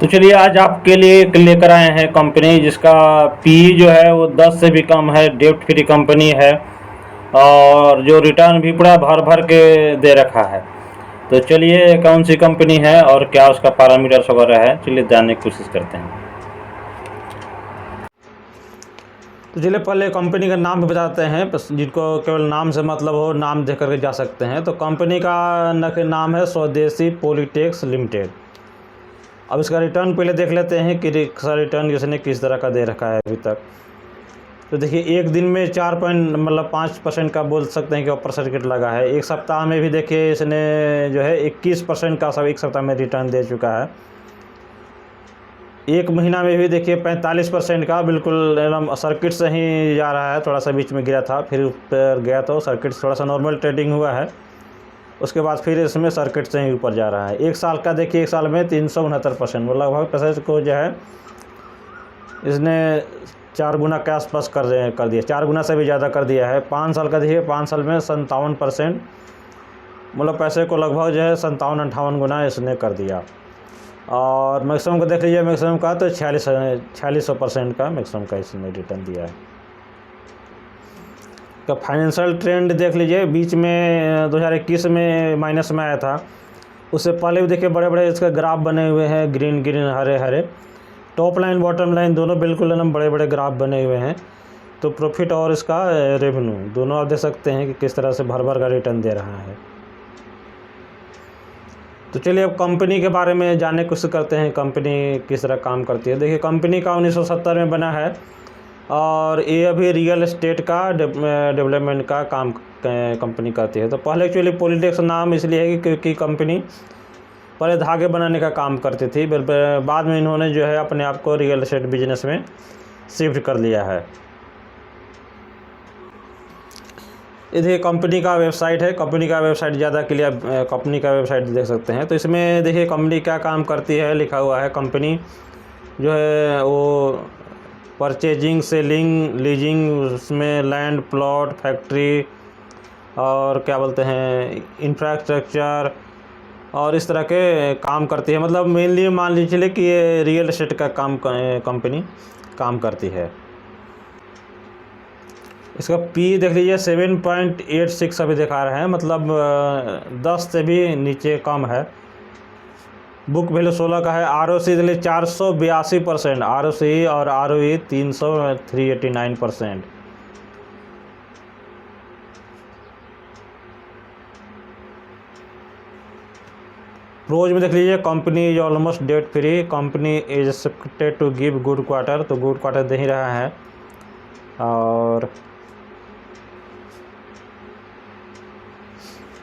तो चलिए आज आपके लिए एक लेकर आए हैं कंपनी जिसका पी जो है वो 10 से भी कम है, डेब्ट फ्री कंपनी है और जो रिटर्न भी पूरा भर भर के दे रखा है। तो चलिए कौन सी कंपनी है और क्या उसका पैरामीटर्स वगैरह है, चलिए जानने की कोशिश करते हैं। तो चलिए पहले कंपनी का नाम भी बताते हैं, जिनको केवल नाम से मतलब हो नाम देख करके जा सकते हैं। तो कंपनी का नाम है स्वदेशी पॉलीटेक्स लिमिटेड। अब इसका रिटर्न पहले देख लेते हैं कि इसका रिटर्न इसने किस तरह का दे रखा है अभी तक। तो देखिए एक दिन में 5% का बोल सकते हैं कि अपर सर्किट लगा है। एक सप्ताह में भी देखिए इसने जो है 21% का सब एक सप्ताह में रिटर्न दे चुका है। एक महीना में भी देखिए 45% का बिल्कुल एकदम सर्किट से ही जा रहा है। थोड़ा सा बीच में गिरा था, फिर ऊपर गया तो सर्किट थोड़ा सा नॉर्मल ट्रेडिंग हुआ है, उसके बाद फिर इसमें सर्किट से ही ऊपर जा रहा है। एक साल का देखिए, एक साल में 369%, लगभग पैसे को जो है इसने 4 गुना के आसपास कर दिया, 4 गुना से भी ज़्यादा कर दिया है। 5 साल का देखिए, 5 साल में 57%, मतलब पैसे को लगभग जो है 57-58 गुना इसने कर दिया। और मैक्सिमम का देख लीजिए, मैक्सिमम का तो 4600% का मैक्सिमम का इसने रिटर्न दिया है। का फाइनेंशियल ट्रेंड देख लीजिए, बीच में 2021 में माइनस में आया था। उससे पहले भी देखिए बड़े बड़े इसके ग्राफ बने हुए हैं, green green Hare Hare, top line bottom line दोनों बिल्कुल एकदम बड़े बड़े ग्राफ बने हुए हैं। तो प्रॉफिट और इसका रेवेन्यू दोनों आप देख सकते हैं कि किस तरह से भर भर का रिटर्न दे रहा है। तो चलिए अब कंपनी के बारे में जानने की कोशिश करते हैं, कंपनी किस तरह काम करती है। देखिए कंपनी का 1970 में बना है और ये अभी रियल एस्टेट का डेवलपमेंट का काम कंपनी करती है। तो पहले एक्चुअली पॉलीटेक्स नाम इसलिए है क्योंकि कंपनी पहले धागे बनाने का काम करती थी, बाद में इन्होंने जो है अपने आप को रियल एस्टेट बिजनेस में शिफ्ट कर लिया है। ये देखिए कंपनी का वेबसाइट है, कंपनी का वेबसाइट ज़्यादा के लिए आप कंपनी का वेबसाइट देख सकते हैं। तो इसमें देखिए कंपनी क्या काम करती है लिखा हुआ है। कंपनी जो है वो परचेजिंग, सेलिंग, लीजिंग, उसमें लैंड, प्लॉट, फैक्ट्री और क्या बोलते हैं इंफ्रास्ट्रक्चर और इस तरह के काम करती है। मतलब मेनली मान लीजिए कि ये रियल एस्टेट का काम कंपनी काम करती है। इसका पी देख लीजिए 7.86 अभी दिखा रहा है, मतलब 10 से भी नीचे कम है। बुक वैल्यू 16 का है। आरओसी देख लीजिए 482%, आरओसी और आरओई 389%। प्रोज में देख लीजिए company is almost debt free, company is expected to give good quarter, तो गुड क्वार्टर दे ही रहा है। और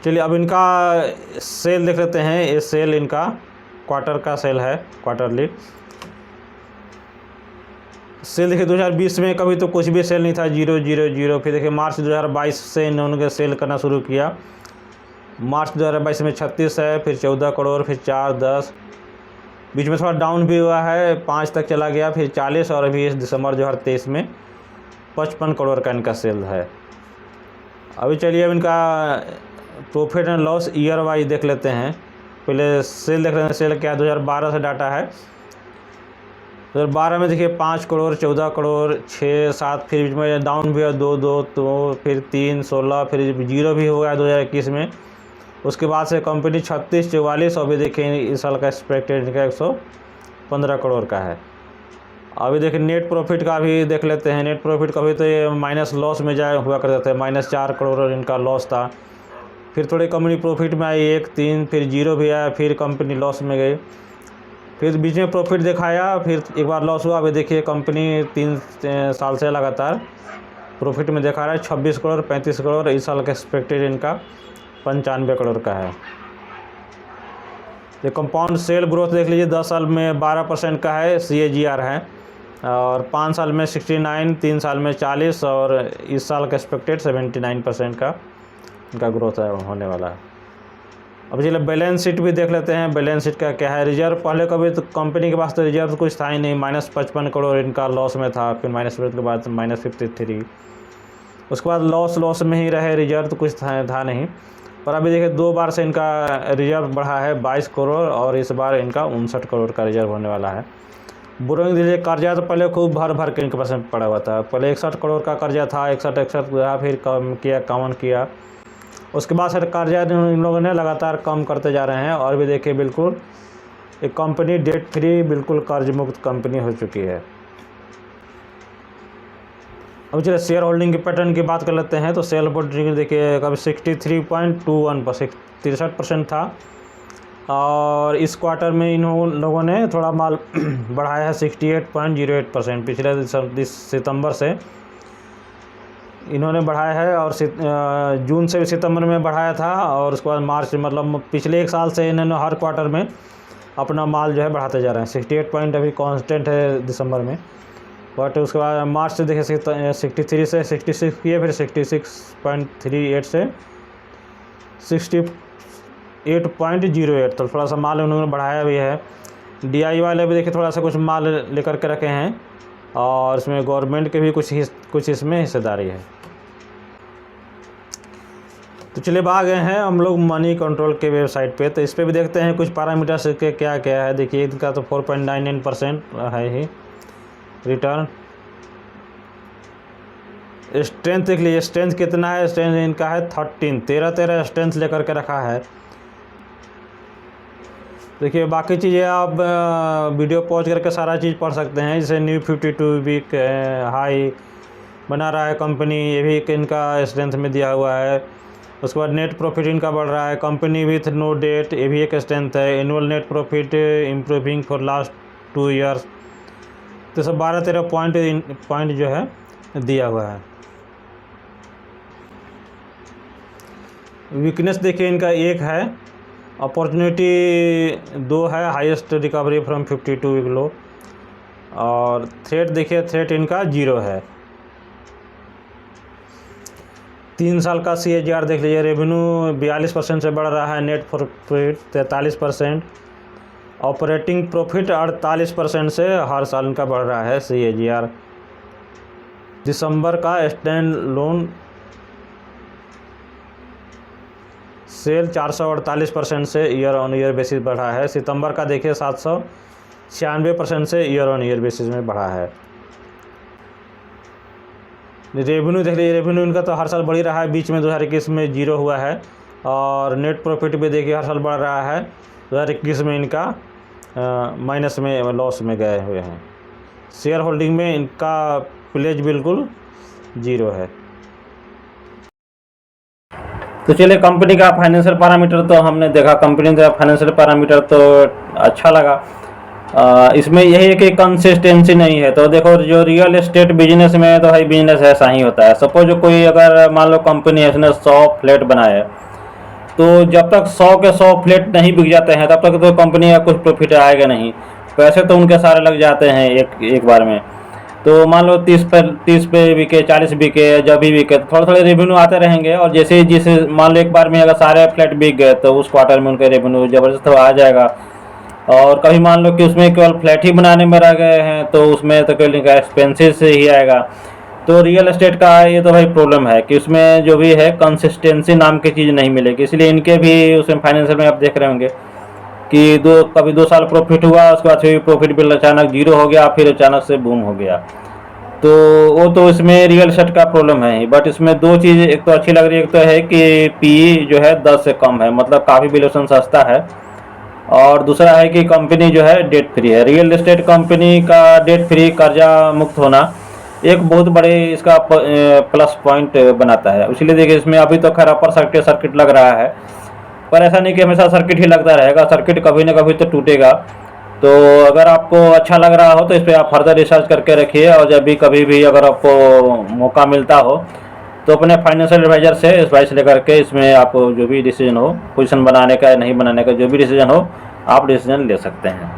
चलिए अब इनका सेल देख लेते हैं। ये सेल इनका क्वार्टर का सेल है, क्वार्टरली सेल। देखिए 2020 में कभी तो कुछ भी सेल नहीं था, 000। फिर देखिए मार्च 2022 से इन्होंने सेल करना शुरू किया। मार्च 2022 में 36 है, फिर 14 करोड़, फिर 4, 10, बीच में थोड़ा डाउन भी हुआ है, 5 तक चला गया, फिर 40 और अभी इस दिसंबर 2023 में 55 करोड़ का इनका सेल है। अभी चलिए अब इनका profit and loss year wise देख लेते हैं। पहले सेल देख लेते हैं, सेल क्या 2012 से डाटा है। 2012 में देखिए 5 करोड़, 14 करोड़, 6, 7, फिर बीच में डाउन भी हुआ 2, 2, तो फिर 3, 16, फिर 0 भी हो गया 2021 में। उसके बाद से कंपनी 36, 44 और अभी देखिए इस साल का एक्सपेक्टेड इनका 115 करोड़ का है। अभी देखिए नेट प्रॉफिट का भी देख लेते हैं। नेट प्रॉफिट का भी तो ये माइनस लॉस में हुआ करते थे, -4 करोड़ इनका लॉस था। फिर थोड़ी कंपनी प्रॉफिट में आई 1, 3, फिर 0 भी आया, फिर कंपनी लॉस में गई, फिर बीच में प्रॉफिट दिखाया, फिर एक बार लॉस हुआ। अभी देखिए कंपनी 3 साल से लगातार प्रॉफिट में दिखा रहा है, 26 करोड़, 35 करोड़। इस साल का एक्सपेक्टेड इनका 95 करोड़ का है। ये कंपाउंड सेल ग्रोथ देख लीजिए, 10 साल में 12% का है, CAGR है, और 5 साल में 69, 3 साल में 40 और इस साल का एक्सपेक्टेड 79% का इनका ग्रोथ है होने वाला है। अब चलिए बैलेंस शीट भी देख लेते हैं। बैलेंस शीट का क्या है। रिजर्व पहले कभी तो कंपनी के पास तो रिजर्व तो कुछ था ही नहीं, -55 करोड़ इनका लॉस में था, फिर माइनस के बाद -53, उसके बाद लॉस में ही रहे, रिजर्व तो कुछ था नहीं। और अभी देखिए 2 बार से इनका रिजर्व बढ़ा है 22 करोड़ और इस बार इनका 59 करोड़ का रिजर्व होने वाला है। बोरोइंग दीजिए कर्जा तो पहले खूब भर के इनके पास में पड़ा हुआ था। पहले 61 करोड़ का कर्जा था, 61 गया, फिर कम किया, 51 किया। उसके बाद सर कर्जा इन लोगों ने लगातार कम करते जा रहे हैं और भी देखिए बिल्कुल एक कंपनी डेट फ्री, बिल्कुल कर्ज मुक्त कंपनी हो चुकी है। अब चलिए शेयर होल्डिंग के पैटर्न की बात कर लेते हैं। तो शेयर होल्डिंग देखिए कभी 63.21% 63% था और इस क्वार्टर में इन लोगों ने थोड़ा माल बढ़ाया है 68.08%। पिछले सितंबर से इन्होंने बढ़ाया है और जून से भी सितंबर में बढ़ाया था और उसके बाद मार्च, मतलब पिछले 1 साल से इन्होंने हर क्वार्टर में अपना माल जो है बढ़ाते जा रहे हैं। 68 पॉइंट अभी कांस्टेंट है दिसंबर में, बट उसके बाद मार्च से देखिए 63 से 66 किए, फिर 66.38 से 68.08, तो थोड़ा सा माल उन्होंने बढ़ाया भी है। DI वाले भी देखिए थोड़ा सा कुछ माल लेकर के रखे हैं और इसमें गवर्नमेंट के भी कुछ इसमें हिस्सेदारी है। तो चलिए आ गए हैं हम लोग मनी कंट्रोल के वेबसाइट पे। तो इस पर भी देखते हैं कुछ पैरामीटर्स के क्या क्या है। देखिए इनका तो 4.99% है ही रिटर्न। स्ट्रेंथ देख लीजिए, स्ट्रेंथ कितना है, स्ट्रेंथ इनका है 13 स्ट्रेंथ लेकर के रखा है। देखिए बाकी चीज़ें आप वीडियो पॉज करके सारा चीज़ पढ़ सकते हैं। जैसे न्यू 52 वीक हाई बना रहा है कंपनी, ये भी इनका स्ट्रेंथ में दिया हुआ है। उसके बाद नेट प्रॉफिट इनका बढ़ रहा है, कंपनी विथ नो डेट, ये भी एक स्ट्रेंथ है। Annual net profit improving for last 2 years. तो सब 12-13 पॉइंट जो है दिया हुआ है। वीकनेस देखिए इनका 1 है, अपॉर्चुनिटी 2 है, highest recovery from 52 week low, और थ्रेट देखिए थ्रेट इनका 0 है। 3 साल का CAGR देख लीजिए, रेवेन्यू 42% से बढ़ रहा है, नेट प्रॉफिट 43%, ऑपरेटिंग प्रॉफिट 48% से हर साल इनका बढ़ रहा है CAGR। दिसंबर का स्टैंड लोन सेल 448% से ईयर ऑन ईयर बेसिस बढ़ा है। सितंबर का देखिए 796% से ईयर ऑन ईयर बेसिस में बढ़ा है। रेवेन्यू देख लीजिए, रेवेन्यू इनका तो हर साल बढ़ ही रहा है, बीच में 2021 में 0 हुआ है, और नेट प्रॉफिट भी देखिए हर साल बढ़ रहा है। 2021 में इनका माइनस में, लॉस में गए हुए हैं। शेयर होल्डिंग में इनका प्लेज बिल्कुल 0 है। तो चलिए कंपनी का फाइनेंशियल पैरामीटर तो हमने देखा, कंपनी का फाइनेंशियल पैरामीटर तो अच्छा लगा। इसमें यही है कि कंसिस्टेंसी नहीं है। तो देखो जो रियल एस्टेट बिजनेस में है तो भाई बिजनेस ऐसा ही होता है। सपोज कोई अगर मान लो कंपनी है, उसने 100 फ्लैट बनाए है, तो जब तक 100 के 100 फ्लैट नहीं बिक जाते हैं तब तक तो कंपनी का कुछ प्रॉफिट आएगा नहीं। पैसे तो उनके सारे लग जाते हैं एक बार में। तो मान लो 30 पे बिके, 40 बिके, जब भी बिके तो थोड़े थोड़े रेवेन्यू आते रहेंगे, और जैसे जिस मान लो एक बार में अगर सारे फ्लैट बिक गए तो उस क्वार्टर में उनका रेवेन्यू ज़बरदस्त आ जाएगा। और कभी मान लो कि उसमें केवल फ्लैट ही बनाने में रह गए हैं तो उसमें तो केवल इनका एक्सपेंसेस ही आएगा। तो रियल एस्टेट का ये तो भाई प्रॉब्लम है कि उसमें जो भी है कंसिस्टेंसी नाम की चीज़ नहीं मिलेगी। इसलिए इनके भी उसमें फाइनेंशियल में आप देख रहे होंगे कि कभी 2 साल प्रॉफिट हुआ, उसके बाद फिर प्रॉफिट बिल अचानक 0 हो गया, फिर अचानक से बूम हो गया। तो वो तो इसमें रियल एस्टेट का प्रॉब्लम है ही। बट इसमें 2 चीज़ एक तो अच्छी लग रही है, एक तो है कि PE जो है 10 से कम है, मतलब काफ़ी वैल्यूएशन सस्ता है, और दूसरा है कि कंपनी जो है डेट फ्री है। रियल एस्टेट कंपनी का डेट फ्री, कर्जा मुक्त होना एक बहुत बड़े इसका प्लस पॉइंट बनाता है। इसलिए देखिए इसमें अभी तो खैर अपर सर्किट लग रहा है, पर ऐसा नहीं कि हमेशा सर्किट ही लगता रहेगा, सर्किट कभी ना कभी तो टूटेगा। तो अगर आपको अच्छा लग रहा हो तो इस पर आप फर्दर रिसर्च करके रखिए, और जब भी कभी भी अगर आपको मौका मिलता हो तो अपने फाइनेंशियल एडवाइज़र से एडवाइस लेकर के इसमें आप जो भी डिसीजन हो, पोजीशन बनाने का नहीं बनाने का, जो भी डिसीजन हो आप डिसीजन ले सकते हैं।